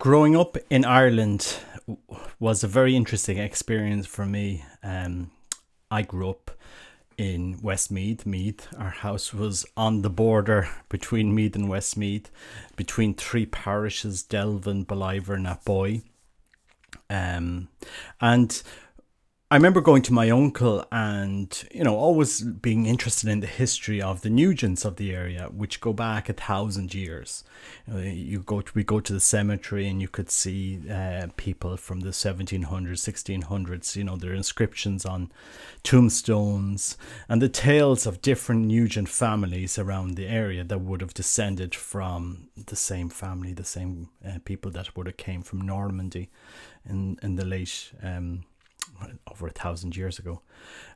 Growing up in Ireland was a very interesting experience for me. I grew up in Westmeath, Meath. Our house was on the border between Meath and Westmeath, between three parishes, Delvin, Ballivor and Athboy. And I remember going to my uncle and, always being interested in the history of the Nugents of the area, which go back 1,000 years. We go to the cemetery and you could see people from the 1700s, 1600s, their inscriptions on tombstones and the tales of different Nugent families around the area that would have descended from the same family, the same people that would have came from Normandy in the late over 1,000 years ago.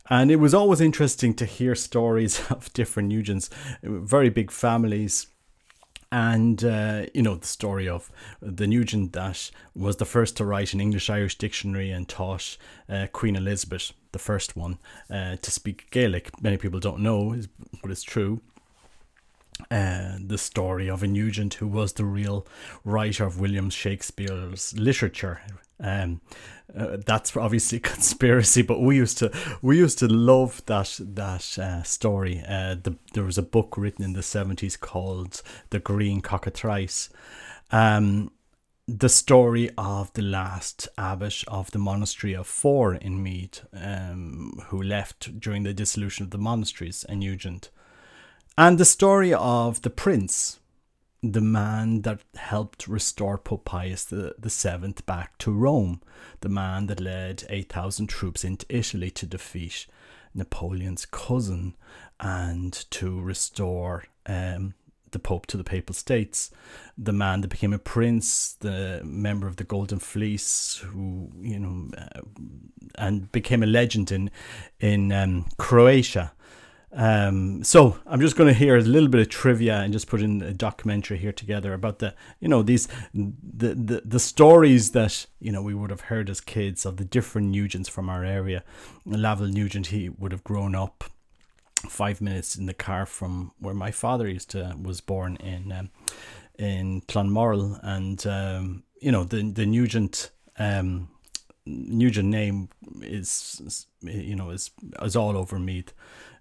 And it was always interesting to hear stories of different Nugents, very big families. And, the story of the Nugent that was the first to write an English-Irish dictionary and taught Queen Elizabeth, the first one, to speak Gaelic. Many people don't know, but it's true. The story of a Nugent who was the real writer of William Shakespeare's literature. That's obviously conspiracy, but we used to love that story. There was a book written in the 70s called The Green Cockatrice. The story of the last abbot of the monastery of Fore in Meath, who left during the dissolution of the monasteries, a Nugent. And the story of the prince, the man that helped restore Pope Pius the Seventh back to Rome, the man that led 8,000 troops into Italy to defeat Napoleon's cousin and to restore the Pope to the Papal States, the man that became a prince, the member of the Golden Fleece, who and became a legend in Croatia. So I'm just going to hear a little bit of trivia and just put in a documentary here together about the stories that we would have heard as kids of the different Nugents from our area. Lavelle Nugent, he would have grown up 5 minutes in the car from where my father was born in Clonmorrell, and the Nugent name is all over Meath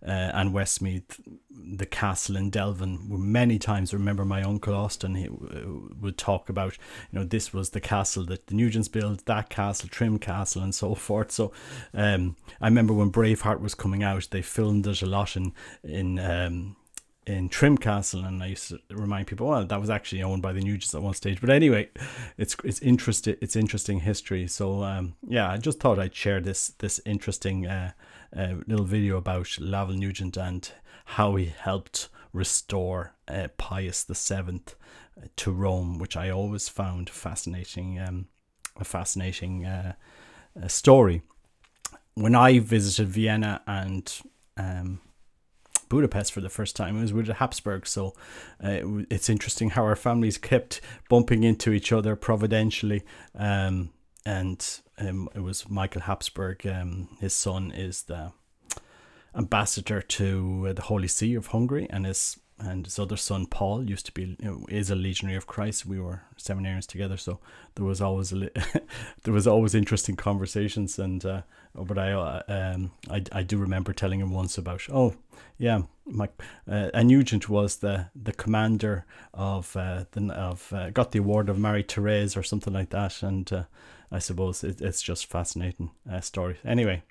and Westmeath. The castle in Delvin, many times I remember my uncle Austin, he would talk about this was the castle that the Nugents built, that castle, Trim Castle and so forth. So I remember when Braveheart was coming out, they filmed it a lot in Trim Castle, and I used to remind people, well, that was actually owned by the Nugents at one stage. But anyway, it's interesting history. So I just thought I'd share this interesting little video about Lavelle Nugent and how he helped restore Pius VII to Rome, which I always found fascinating. A fascinating story. When I visited Vienna and Budapest for the first time, it was with the Habsburgs, so it's interesting how our families kept bumping into each other providentially. It was Michael Habsburg, his son is the ambassador to the Holy See of Hungary, and his other son Paul used to be is a legionary of Christ. We were seminarians together, so there was always there was always interesting conversations. And but I do remember telling him once about a Nugent was the commander of got the award of Marie Therese or something like that, and I suppose it's just fascinating story. Anyway,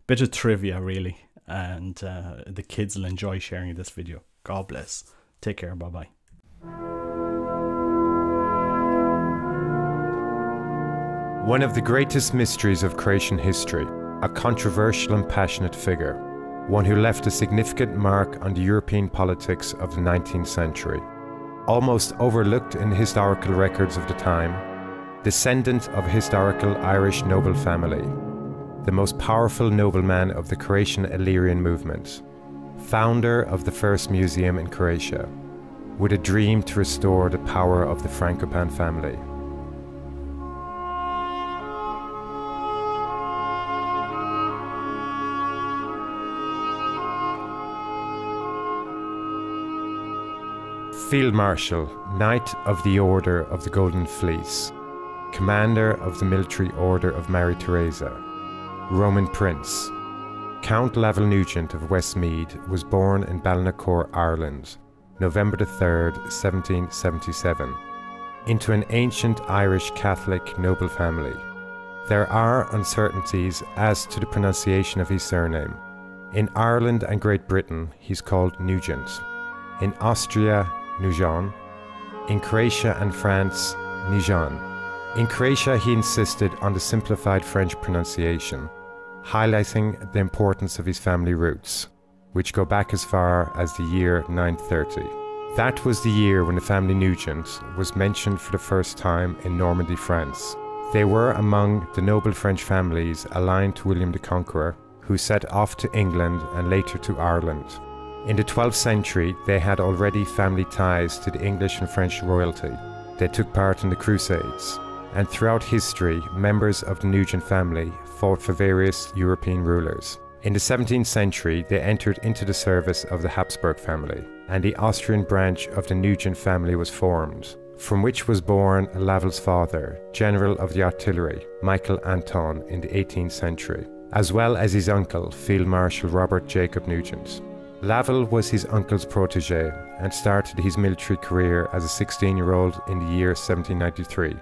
bit of trivia really, and the kids will enjoy sharing this video. God bless. Take care. Bye-bye. One of the greatest mysteries of Croatian history, a controversial and passionate figure, one who left a significant mark on the European politics of the 19th century, almost overlooked in historical records of the time, descendant of a historical Irish noble family, the most powerful nobleman of the Croatian Illyrian movement, founder of the first museum in Croatia, with a dream to restore the power of the Frankopan family. Field Marshal, Knight of the Order of the Golden Fleece, commander of the military order of Maria Theresa, Roman prince. Count Lavelle Nugent of Westmeath was born in Ballinacor, Ireland, November 3rd, 1777, into an ancient Irish Catholic noble family. There are uncertainties as to the pronunciation of his surname. In Ireland and Great Britain, he's called Nugent. In Austria, Nugent. In Croatia and France, Nugent. In Croatia, he insisted on the simplified French pronunciation, highlighting the importance of his family roots, which go back as far as the year 930. That was the year when the family Nugent was mentioned for the first time in Normandy, France. They were among the noble French families aligned to William the Conqueror, who set off to England and later to Ireland. In the 12th century, they had already family ties to the English and French royalty. They took part in the Crusades, and throughout history, members of the Nugent family fought for various European rulers. In the 17th century, they entered into the service of the Habsburg family, and the Austrian branch of the Nugent family was formed, from which was born Lavelle's father, General of the Artillery, Michael Anton, in the 18th century, as well as his uncle, Field Marshal Robert Jacob Nugent. Lavelle was his uncle's protege and started his military career as a 16-year-old in the year 1793,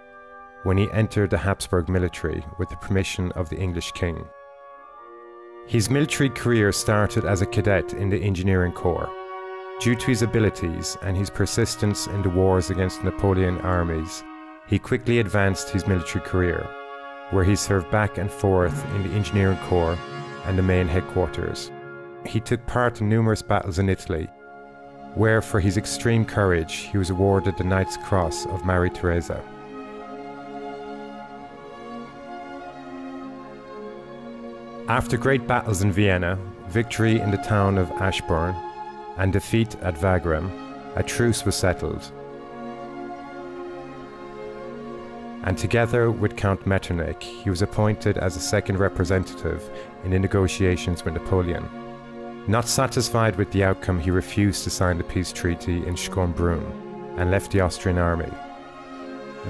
when he entered the Habsburg military with the permission of the English king. His military career started as a cadet in the engineering corps. Due to his abilities and his persistence in the wars against Napoleon armies, he quickly advanced his military career, where he served back and forth in the engineering corps and the main headquarters. He took part in numerous battles in Italy, where for his extreme courage he was awarded the Knight's Cross of Maria Theresa. After great battles in Vienna, victory in the town of Ashburn, and defeat at Wagram, a truce was settled. And together with Count Metternich, he was appointed as a second representative in the negotiations with Napoleon. Not satisfied with the outcome, he refused to sign the peace treaty in Schönbrunn and left the Austrian army.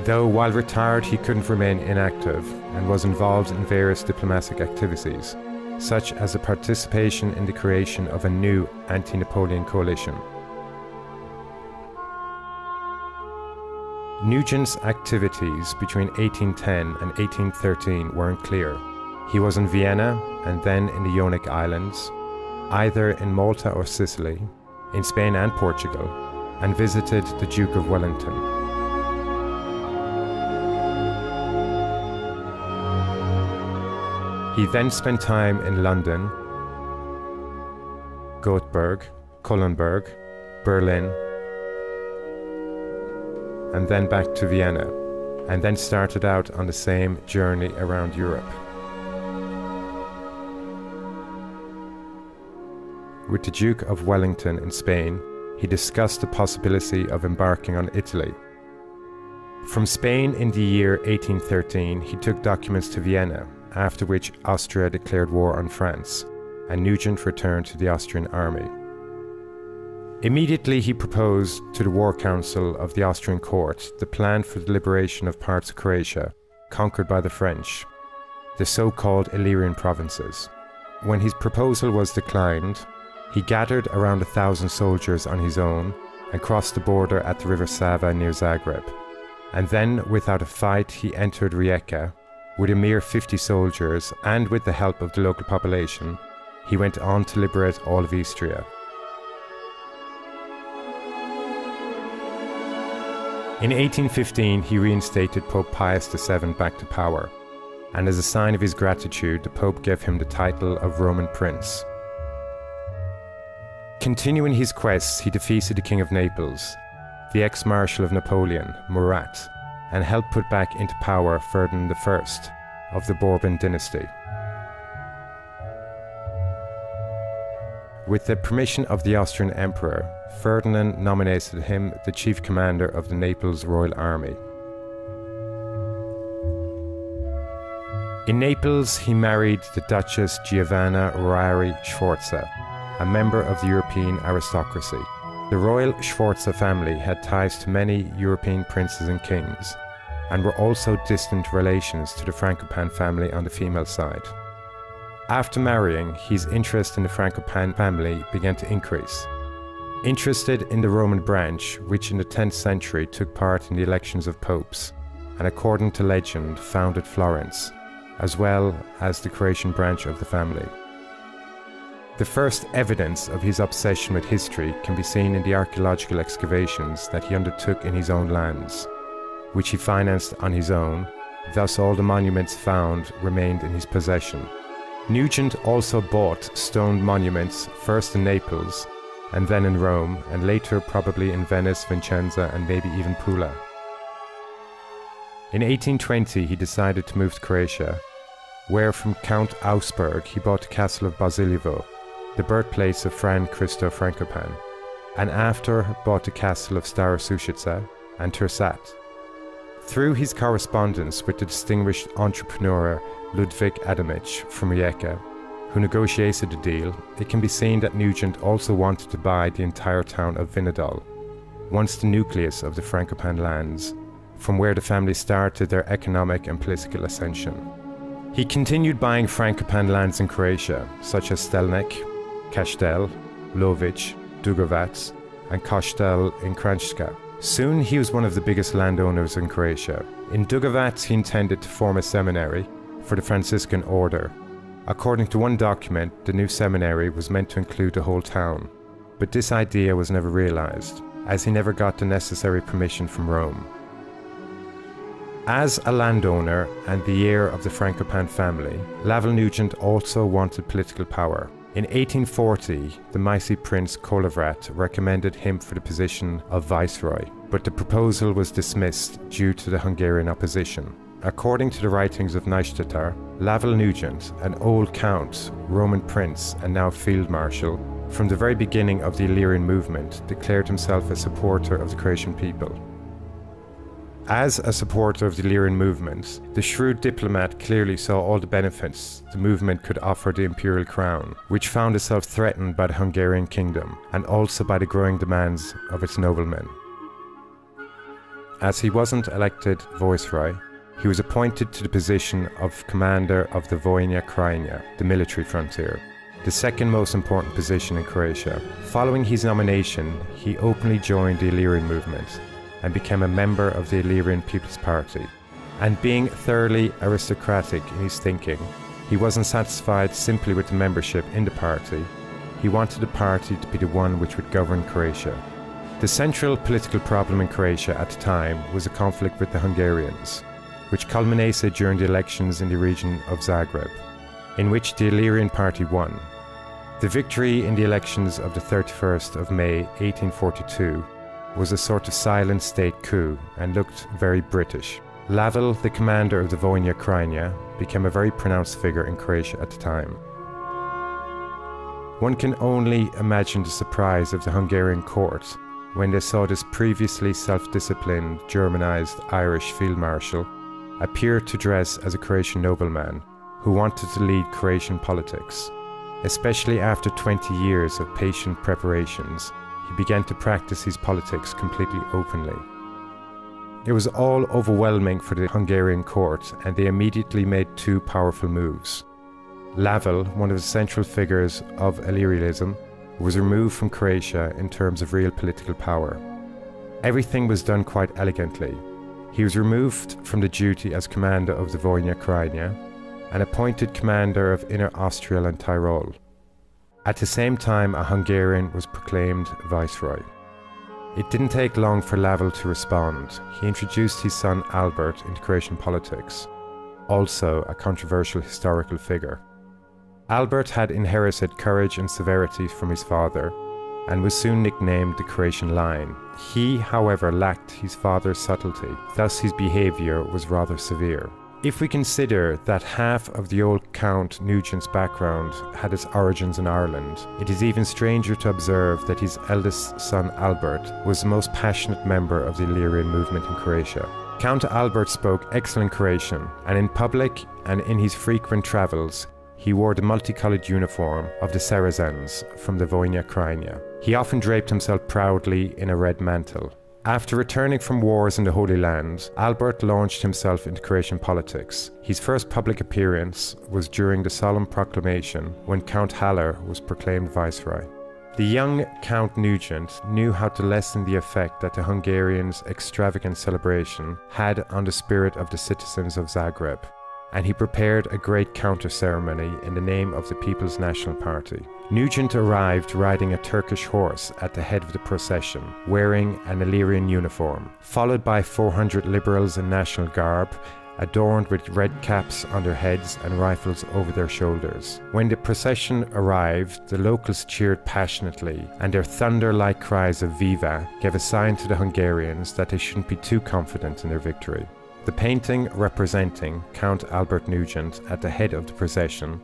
Though while retired, he couldn't remain inactive and was involved in various diplomatic activities, such as a participation in the creation of a new anti-Napoleon coalition. Nugent's activities between 1810 and 1813 were unclear. He was in Vienna and then in the Ionic Islands, either in Malta or Sicily, in Spain and Portugal, and visited the Duke of Wellington. He then spent time in London, Göteborg, Kollenberg, Berlin, and then back to Vienna, and then started out on the same journey around Europe. With the Duke of Wellington in Spain, he discussed the possibility of embarking on Italy. From Spain in the year 1813, he took documents to Vienna, after which Austria declared war on France, and Nugent returned to the Austrian army. Immediately he proposed to the War Council of the Austrian court the plan for the liberation of parts of Croatia, conquered by the French, the so-called Illyrian provinces. When his proposal was declined, he gathered around 1,000 soldiers on his own and crossed the border at the river Sava near Zagreb. And then, without a fight, he entered Rijeka. With a mere 50 soldiers, and with the help of the local population, he went on to liberate all of Istria. In 1815, he reinstated Pope Pius VII back to power, and as a sign of his gratitude, the Pope gave him the title of Roman Prince. Continuing his quests, he defeated the King of Naples, the ex-Marshal of Napoleon, Murat, and helped put back into power Ferdinand I of the Bourbon dynasty. With the permission of the Austrian Emperor, Ferdinand nominated him the chief commander of the Naples Royal Army. In Naples, he married the Duchess Giovanna Rari Sforza, a member of the European aristocracy. The royal Sforza family had ties to many European princes and kings, and were also distant relations to the Frankopan family on the female side. After marrying, his interest in the Frankopan family began to increase. Interested in the Roman branch, which in the 10th century took part in the elections of popes, and according to legend founded Florence, as well as the Croatian branch of the family. The first evidence of his obsession with history can be seen in the archaeological excavations that he undertook in his own lands, which he financed on his own, thus all the monuments found remained in his possession. Nugent also bought stone monuments, first in Naples, and then in Rome, and later probably in Venice, Vicenza, and maybe even Pula. In 1820 he decided to move to Croatia, where from Count Augsburg he bought the castle of Basilevo, the birthplace of Fran Christo Frankopan, and after bought the castle of Stara Sušica and Tursat. Through his correspondence with the distinguished entrepreneur Ludwig Adamich from Rijeka, who negotiated the deal, it can be seen that Nugent also wanted to buy the entire town of Vinodol, once the nucleus of the Frankopan lands, from where the family started their economic and political ascension. He continued buying Frankopan lands in Croatia, such as Stelnik, Kastel, Lović, Dugovac, and Kostel in Kranjska. Soon he was one of the biggest landowners in Croatia. In Dugovac he intended to form a seminary for the Franciscan order. According to one document, the new seminary was meant to include the whole town, but this idea was never realized, as he never got the necessary permission from Rome. As a landowner and the heir of the Frankopan family, Lavel Nugent also wanted political power. In 1840, the Mysi prince Kolovrat recommended him for the position of viceroy, but the proposal was dismissed due to the Hungarian opposition. According to the writings of Neustädter, Lavel Nugent, an old count, Roman prince and now field marshal, from the very beginning of the Illyrian movement, declared himself a supporter of the Croatian people. As a supporter of the Illyrian movement, the shrewd diplomat clearly saw all the benefits the movement could offer the imperial crown, which found itself threatened by the Hungarian kingdom and also by the growing demands of its noblemen. As he wasn't elected viceroy, he was appointed to the position of commander of the Vojna Krajina, the military frontier, the second most important position in Croatia. Following his nomination, he openly joined the Illyrian movement and became a member of the Illyrian People's Party. And being thoroughly aristocratic in his thinking, he wasn't satisfied simply with the membership in the party. He wanted the party to be the one which would govern Croatia. The central political problem in Croatia at the time was a conflict with the Hungarians, which culminated during the elections in the region of Zagreb, in which the Illyrian party won. The victory in the elections of the 31st of May 1842 was a sort of silent state coup and looked very British. Lavel, the commander of the Vojna Krajina, became a very pronounced figure in Croatia at the time. One can only imagine the surprise of the Hungarian court when they saw this previously self-disciplined, Germanized Irish field marshal appear to dress as a Croatian nobleman who wanted to lead Croatian politics. Especially after 20 years of patient preparations, he began to practice his politics completely openly. It was all overwhelming for the Hungarian court, and they immediately made two powerful moves. Lavel, one of the central figures of Illyrianism, was removed from Croatia in terms of real political power. Everything was done quite elegantly. He was removed from the duty as commander of the Vojna Krajina and appointed commander of Inner Austria and Tyrol. At the same time, a Hungarian was proclaimed viceroy. It didn't take long for Lavel to respond. He introduced his son Albert into Croatian politics, also a controversial historical figure. Albert had inherited courage and severity from his father and was soon nicknamed the Croatian Lion. He, however, lacked his father's subtlety, thus his behaviour was rather severe. If we consider that half of the old Count Nugent's background had its origins in Ireland, it is even stranger to observe that his eldest son Albert was the most passionate member of the Illyrian movement in Croatia. Count Albert spoke excellent Croatian, and in public and in his frequent travels, he wore the multicoloured uniform of the Saracens from the Vojna Krajina. He often draped himself proudly in a red mantle. After returning from wars in the Holy Land, Albert launched himself into Croatian politics. His first public appearance was during the solemn proclamation when Count Haller was proclaimed viceroy. The young Count Nugent knew how to lessen the effect that the Hungarians' extravagant celebration had on the spirit of the citizens of Zagreb, and he prepared a great counter-ceremony in the name of the People's National Party. Nugent arrived riding a Turkish horse at the head of the procession, wearing an Illyrian uniform, followed by 400 liberals in national garb, adorned with red caps on their heads and rifles over their shoulders. When the procession arrived, the locals cheered passionately, and their thunder-like cries of "Viva" gave a sign to the Hungarians that they shouldn't be too confident in their victory. The painting representing Count Albert Nugent at the head of the procession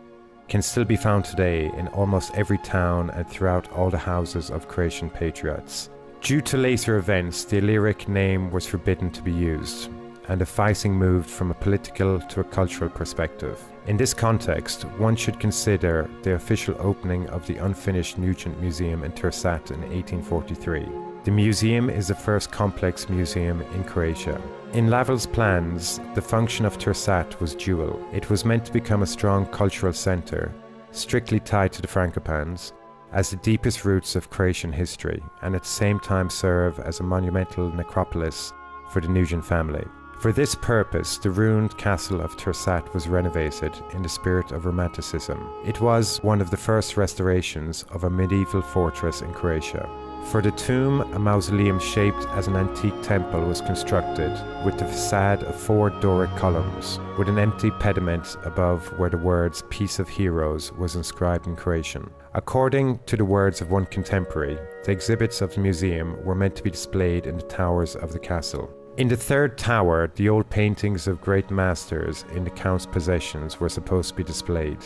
can still be found today in almost every town and throughout all the houses of Croatian patriots. Due to later events, the Illyric name was forbidden to be used, and the fighting moved from a political to a cultural perspective. In this context, one should consider the official opening of the unfinished Nugent Museum in Trsat in 1843. The museum is the first complex museum in Croatia. In Lavel's plans, the function of Trsat was dual. It was meant to become a strong cultural centre, strictly tied to the Frankopans, as the deepest roots of Croatian history, and at the same time serve as a monumental necropolis for the Nugent family. For this purpose, the ruined castle of Trsat was renovated in the spirit of Romanticism. It was one of the first restorations of a medieval fortress in Croatia. For the tomb, a mausoleum shaped as an antique temple was constructed, with the facade of 4 Doric columns, with an empty pediment above where the words "Peace of Heroes" was inscribed in Croatian. According to the words of one contemporary, the exhibits of the museum were meant to be displayed in the towers of the castle. In the 3rd tower, the old paintings of great masters in the Count's possessions were supposed to be displayed.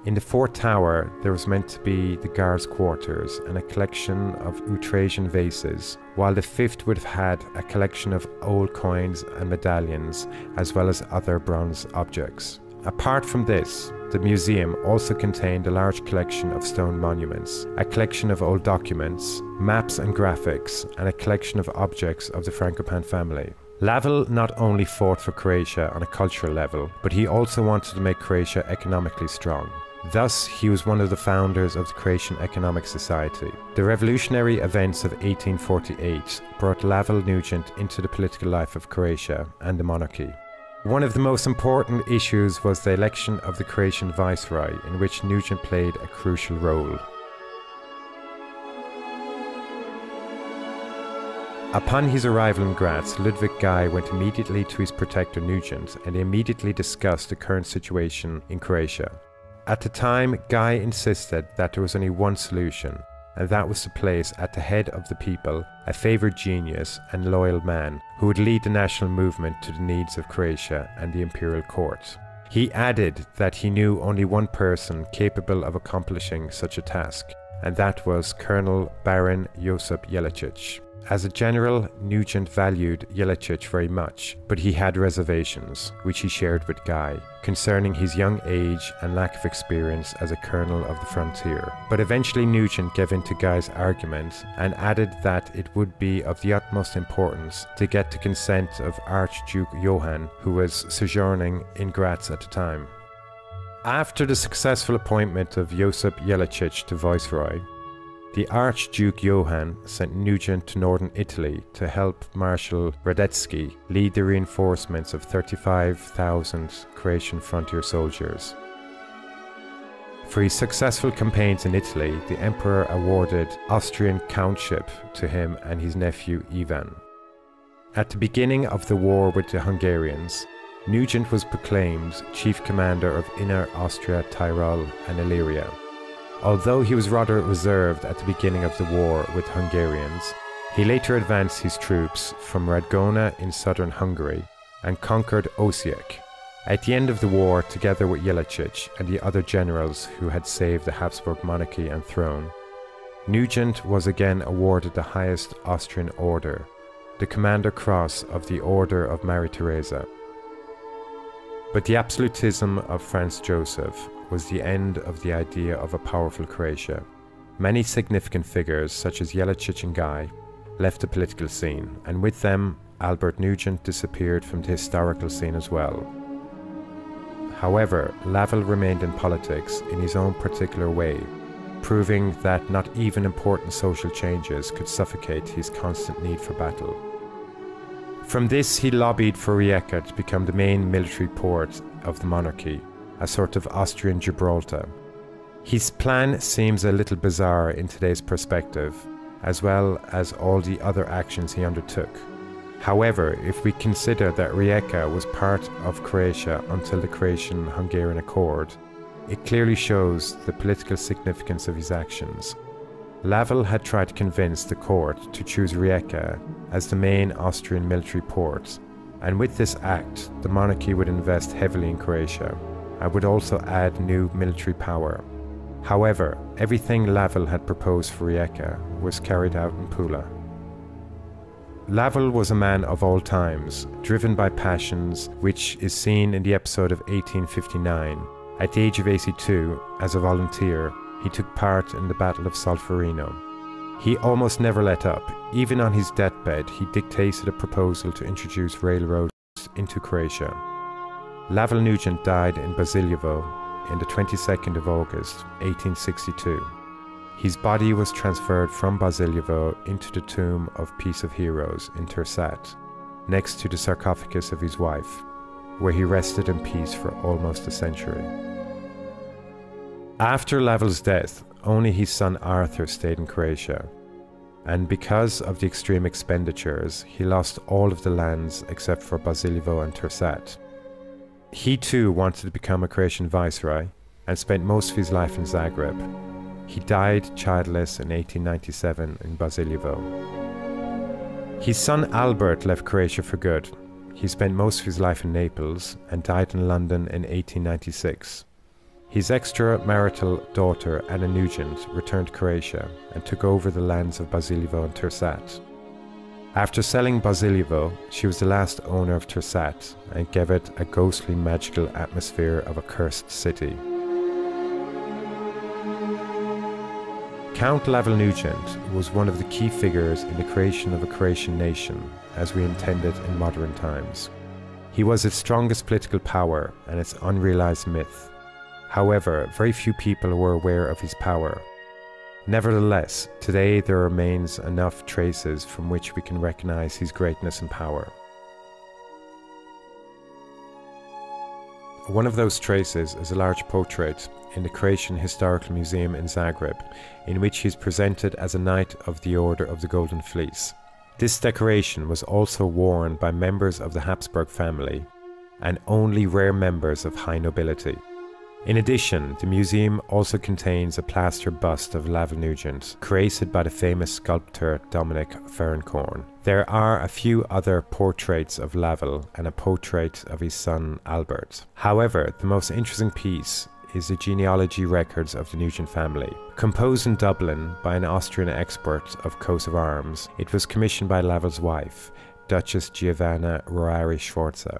In the 4th tower, there was meant to be the guards' quarters and a collection of Utrasian vases, while the 5th would have had a collection of old coins and medallions, as well as other bronze objects. Apart from this, the museum also contained a large collection of stone monuments, a collection of old documents, maps and graphics, and a collection of objects of the Frankopan family. Lavel not only fought for Croatia on a cultural level, but he also wanted to make Croatia economically strong. Thus, he was one of the founders of the Croatian Economic Society. The revolutionary events of 1848 brought Lavel Nugent into the political life of Croatia and the monarchy. One of the most important issues was the election of the Croatian viceroy, in which Nugent played a crucial role. Upon his arrival in Graz, Ludwig Guy went immediately to his protector Nugent, and they immediately discussed the current situation in Croatia. At the time, Guy insisted that there was only one solution, and that was to place at the head of the people a favoured genius and loyal man who would lead the national movement to the needs of Croatia and the imperial court. He added that he knew only one person capable of accomplishing such a task, and that was Colonel Baron Josip Jelačić. As a general, Nugent valued Jelačić very much, but he had reservations, which he shared with Guy, concerning his young age and lack of experience as a colonel of the frontier. But eventually Nugent gave in to Guy's argument and added that it would be of the utmost importance to get the consent of Archduke Johann, who was sojourning in Graz at the time. After the successful appointment of Josip Jelačić to viceroy, the Archduke Johann sent Nugent to northern Italy to help Marshal Radetzky lead the reinforcements of 35,000 Croatian frontier soldiers. For his successful campaigns in Italy, the Emperor awarded Austrian countship to him and his nephew Ivan. At the beginning of the war with the Hungarians, Nugent was proclaimed chief commander of Inner Austria, Tyrol and Illyria. Although he was rather reserved at the beginning of the war with Hungarians, he later advanced his troops from Radgona in southern Hungary and conquered Osijek. At the end of the war, together with Jelačić and the other generals who had saved the Habsburg monarchy and throne, Nugent was again awarded the highest Austrian order, the Commander Cross of the Order of Maria Theresa. But the absolutism of Franz Joseph was the end of the idea of a powerful Croatia. Many significant figures, such as Jelačić and Guy, left the political scene, and with them, Albert Nugent disappeared from the historical scene as well. However, Lavelle remained in politics in his own particular way, proving that not even important social changes could suffocate his constant need for battle. From this, he lobbied for Rijeka to become the main military port of the monarchy, a sort of Austrian Gibraltar. His plan seems a little bizarre in today's perspective, as well as all the other actions he undertook. However, if we consider that Rijeka was part of Croatia until the Croatian-Hungarian Accord, it clearly shows the political significance of his actions. Lavelle had tried to convince the court to choose Rijeka as the main Austrian military port, and with this act, the monarchy would invest heavily in Croatia and would also add new military power. However, everything Lavelle had proposed for Rijeka was carried out in Pula. Lavelle was a man of all times, driven by passions, which is seen in the episode of 1859. At the age of 82, as a volunteer, he took part in the Battle of Solferino. He almost never let up. Even on his deathbed, he dictated a proposal to introduce railroads into Croatia. Lavelle Nugent died in Basilevo on the 22nd of August, 1862. His body was transferred from Basilevo into the tomb of Peace of Heroes in Tersat, next to the sarcophagus of his wife, where he rested in peace for almost a century. After Lavelle's death, only his son Arthur stayed in Croatia, and because of the extreme expenditures, he lost all of the lands except for Basilevo and Tersat. He too wanted to become a Croatian viceroy and spent most of his life in Zagreb. He died childless in 1897 in Basilevo. His son Albert left Croatia for good. He spent most of his life in Naples and died in London in 1896. His extramarital daughter Anna Nugent returned to Croatia and took over the lands of Basilevo and Tersat. After selling Basilevo, she was the last owner of Tersat and gave it a ghostly magical atmosphere of a cursed city. Count Lavelle Nugent was one of the key figures in the creation of a Croatian nation, as we intended in modern times. He was its strongest political power and its unrealized myth. However, very few people were aware of his power. Nevertheless, today there remains enough traces from which we can recognize his greatness and power. One of those traces is a large portrait in the Croatian Historical Museum in Zagreb, in which he is presented as a Knight of the Order of the Golden Fleece. This decoration was also worn by members of the Habsburg family and only rare members of high nobility. In addition, the museum also contains a plaster bust of Lavelle Nugent, created by the famous sculptor Dominic Ferencorn. There are a few other portraits of Lavelle and a portrait of his son Albert. However, the most interesting piece is the genealogy records of the Nugent family. Composed in Dublin by an Austrian expert of coats of arms, it was commissioned by Lavelle's wife, Duchess Giovanna Roari Sforza.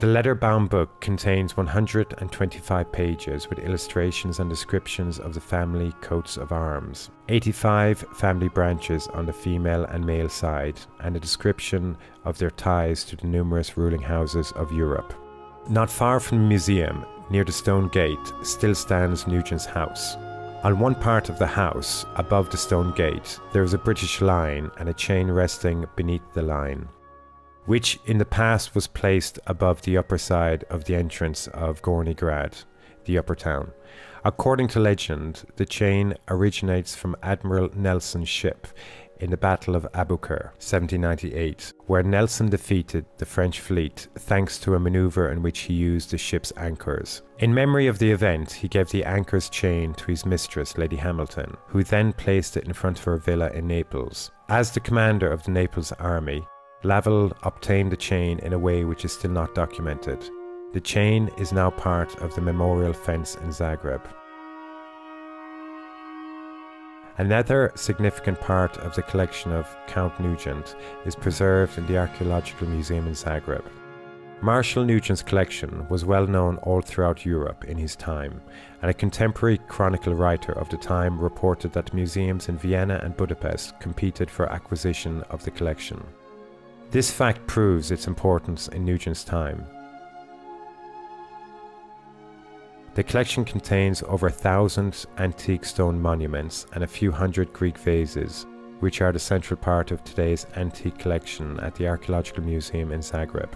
The leather-bound book contains 125 pages with illustrations and descriptions of the family coats of arms, 85 family branches on the female and male side, and a description of their ties to the numerous ruling houses of Europe. Not far from the museum, near the stone gate, still stands Nugent's house. On one part of the house, above the stone gate, there is a British line and a chain resting beneath the line, which in the past was placed above the upper side of the entrance of Gornji Grad, the upper town. According to legend, the chain originates from Admiral Nelson's ship in the Battle of Aboukir, 1798, where Nelson defeated the French fleet thanks to a maneuver in which he used the ship's anchors. In memory of the event, he gave the anchor's chain to his mistress, Lady Hamilton, who then placed it in front of her villa in Naples. As the commander of the Naples army, Lavelle obtained the chain in a way which is still not documented. The chain is now part of the memorial fence in Zagreb. Another significant part of the collection of Count Nugent is preserved in the Archaeological Museum in Zagreb. Marshal Nugent's collection was well known all throughout Europe in his time, and a contemporary chronicle writer of the time reported that museums in Vienna and Budapest competed for acquisition of the collection. This fact proves its importance in Nugent's time. The collection contains over 1,000 antique stone monuments and a few hundred Greek vases, which are the central part of today's antique collection at the Archaeological Museum in Zagreb.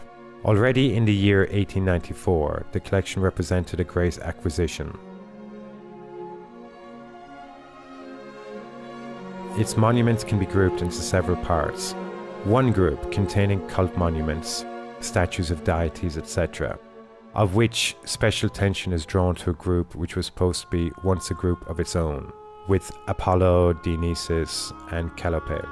Already in the year 1894, the collection represented a great acquisition. Its monuments can be grouped into several parts. One group containing cult monuments, statues of deities, etc., of which special attention is drawn to a group which was supposed to be once a group of its own, with Apollo, Dionysus, and Calliope.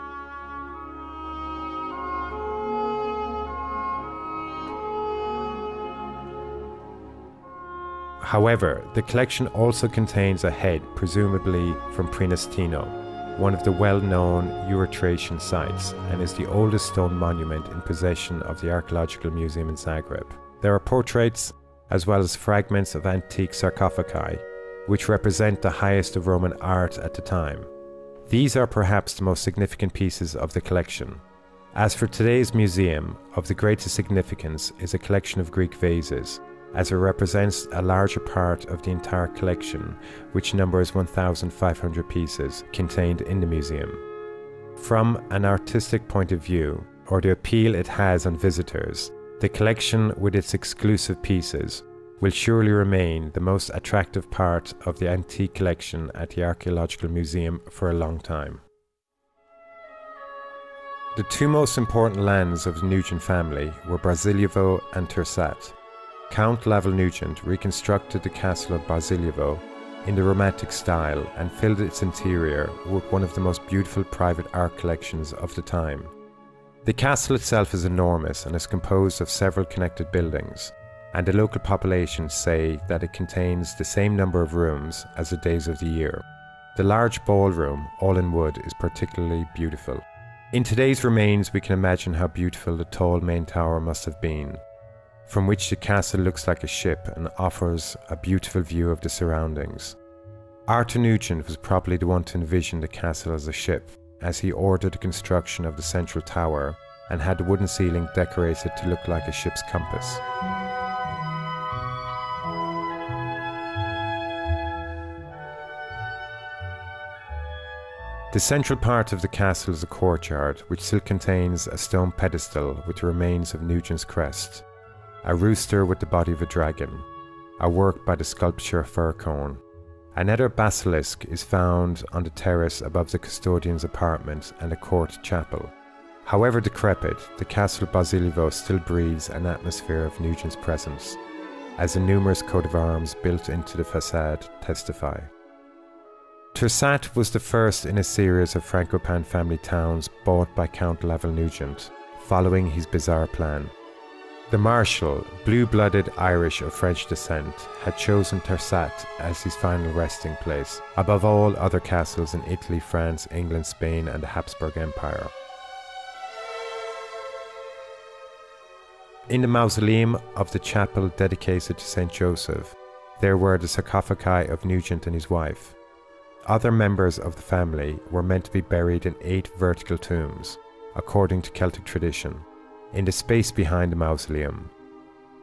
However, the collection also contains a head, presumably from Prenestino, one of the well-known Euro-Thracian sites, and is the oldest stone monument in possession of the Archaeological Museum in Zagreb. There are portraits, as well as fragments of antique sarcophagi, which represent the highest of Roman art at the time. These are perhaps the most significant pieces of the collection. As for today's museum, of the greatest significance is a collection of Greek vases, as it represents a larger part of the entire collection, which numbers 1,500 pieces contained in the museum. From an artistic point of view, or the appeal it has on visitors, the collection with its exclusive pieces will surely remain the most attractive part of the antique collection at the Archaeological Museum for a long time. The two most important lands of the Nugent family were Brasiljevo and Tersat. Count Lavell Nugent reconstructed the castle of Brasiljevo in the Romantic style and filled its interior with one of the most beautiful private art collections of the time. The castle itself is enormous and is composed of several connected buildings, and the local population say that it contains the same number of rooms as the days of the year. The large ballroom, all in wood, is particularly beautiful. In today's remains we can imagine how beautiful the tall main tower must have been, from which the castle looks like a ship and offers a beautiful view of the surroundings. Arthur Nugent was probably the one to envision the castle as a ship, as he ordered the construction of the central tower and had the wooden ceiling decorated to look like a ship's compass. The central part of the castle is a courtyard, which still contains a stone pedestal with the remains of Nugent's crest, a rooster with the body of a dragon, a work by the sculptor Furcone. Another basilisk is found on the terrace above the custodian's apartment and a court chapel. However decrepit, the castle of Brasiljevo still breathes an atmosphere of Nugent's presence, as the numerous coat of arms built into the facade testify. Tersat was the first in a series of Francopan family towns bought by Count Lavell Nugent, following his bizarre plan. The Marshal, blue-blooded Irish of French descent, had chosen Tersat as his final resting place, above all other castles in Italy, France, England, Spain, and the Habsburg Empire. In the mausoleum of the chapel dedicated to St. Joseph, there were the sarcophagi of Nugent and his wife. Other members of the family were meant to be buried in 8 vertical tombs, according to Celtic tradition, in the space behind the mausoleum.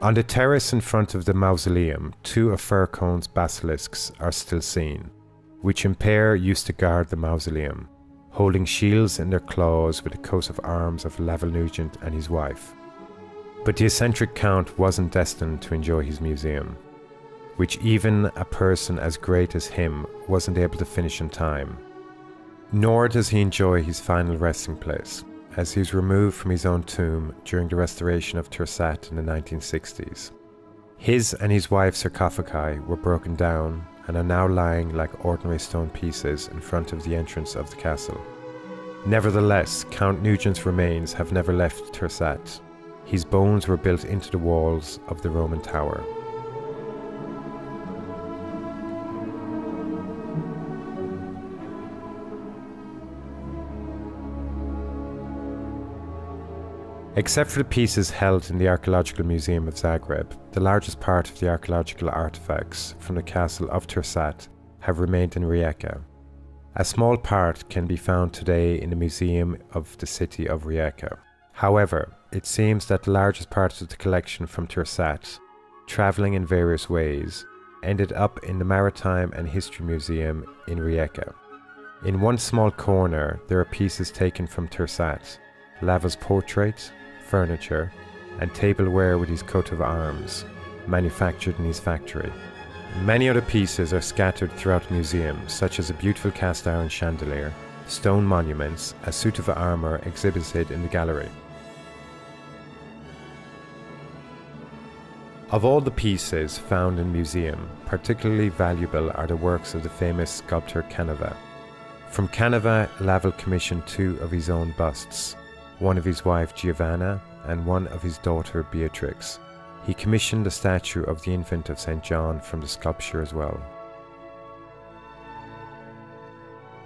On the terrace in front of the mausoleum, 2 of Furcone's basilisks are still seen, which in pair used to guard the mausoleum, holding shields in their claws with the coat of arms of Lavell Nugent and his wife. But the eccentric count wasn't destined to enjoy his museum, which even a person as great as him wasn't able to finish in time. Nor does he enjoy his final resting place, as he was removed from his own tomb during the restoration of Tersat in the 1960s. His and his wife's sarcophagi were broken down and are now lying like ordinary stone pieces in front of the entrance of the castle. Nevertheless, Count Nugent's remains have never left Tersat. His bones were built into the walls of the Roman tower. Except for the pieces held in the Archaeological Museum of Zagreb, the largest part of the archaeological artifacts from the castle of Trsat have remained in Rijeka. A small part can be found today in the museum of the city of Rijeka. However, it seems that the largest part of the collection from Trsat, travelling in various ways, ended up in the Maritime and History Museum in Rijeka. In one small corner, there are pieces taken from Trsat, Lava's portrait, furniture, and tableware with his coat of arms, manufactured in his factory. Many other pieces are scattered throughout the museum, such as a beautiful cast iron chandelier, stone monuments, a suit of armour exhibited in the gallery. Of all the pieces found in the museum, particularly valuable are the works of the famous sculptor Canova. From Canova, Laval commissioned two of his own busts, one of his wife Giovanna and one of his daughter Beatrix. He commissioned a statue of the infant of St. John from the sculpture as well.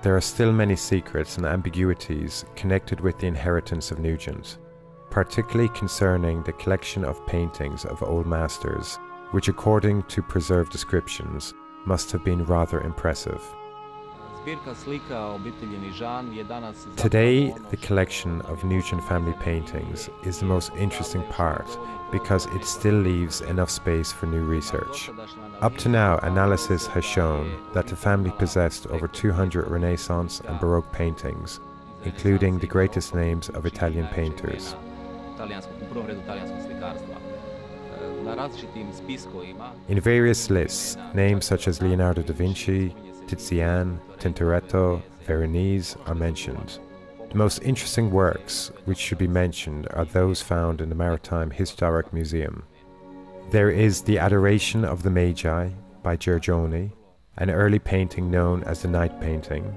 There are still many secrets and ambiguities connected with the inheritance of Nugent, particularly concerning the collection of paintings of old masters, which according to preserved descriptions must have been rather impressive. Today, the collection of Nugent family paintings is the most interesting part because it still leaves enough space for new research. Up to now, analysis has shown that the family possessed over 200 Renaissance and Baroque paintings, including the greatest names of Italian painters. In various lists, names such as Leonardo da Vinci, Tizian, Tintoretto, Veronese are mentioned. The most interesting works which should be mentioned are those found in the Maritime Historic Museum. There is The Adoration of the Magi by Giorgione, an early painting known as the Night Painting,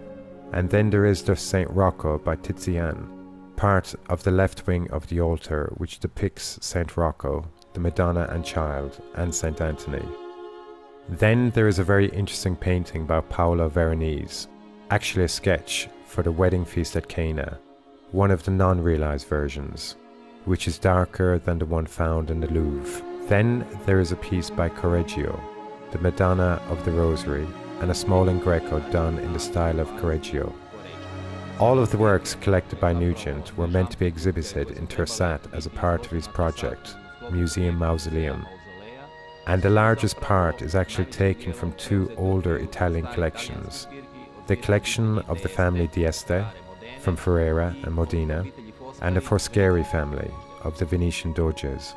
and then there is the St. Rocco by Tizian, part of the left wing of the altar which depicts St. Rocco, the Madonna and Child, and St. Anthony. Then there is a very interesting painting by Paolo Veronese, actually a sketch for the wedding feast at Cana, one of the non-realized versions, which is darker than the one found in the Louvre. Then there is a piece by Correggio, the Madonna of the Rosary, and a small in Greco done in the style of Correggio. All of the works collected by Nugent were meant to be exhibited in Trsat as a part of his project, Museum Mausoleum, and the largest part is actually taken from two older Italian collections, the collection of the family Dieste from Ferrara and Modena, and the Foscari family of the Venetian Doges.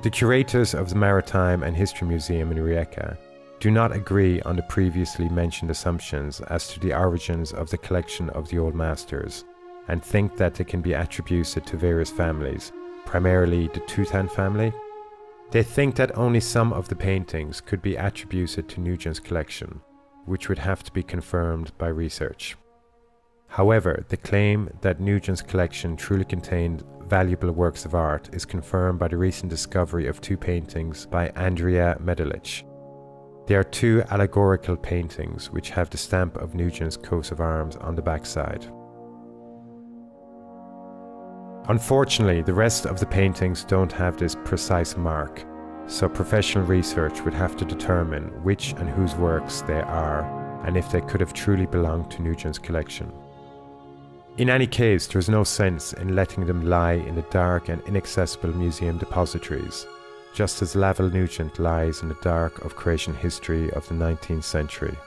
The curators of the Maritime and History Museum in Rijeka do not agree on the previously mentioned assumptions as to the origins of the collection of the Old Masters, and think that they can be attributed to various families, primarily the Teuton family. They think that only some of the paintings could be attributed to Nugent's collection, which would have to be confirmed by research. However, the claim that Nugent's collection truly contained valuable works of art is confirmed by the recent discovery of two paintings by Andrea Medilic. They are two allegorical paintings which have the stamp of Nugent's coat of arms on the backside. Unfortunately, the rest of the paintings don't have this precise mark, so professional research would have to determine which and whose works they are and if they could have truly belonged to Nugent's collection. In any case, there is no sense in letting them lie in the dark and inaccessible museum depositories, just as Laval Nugent lies in the dark of Croatian history of the 19th century.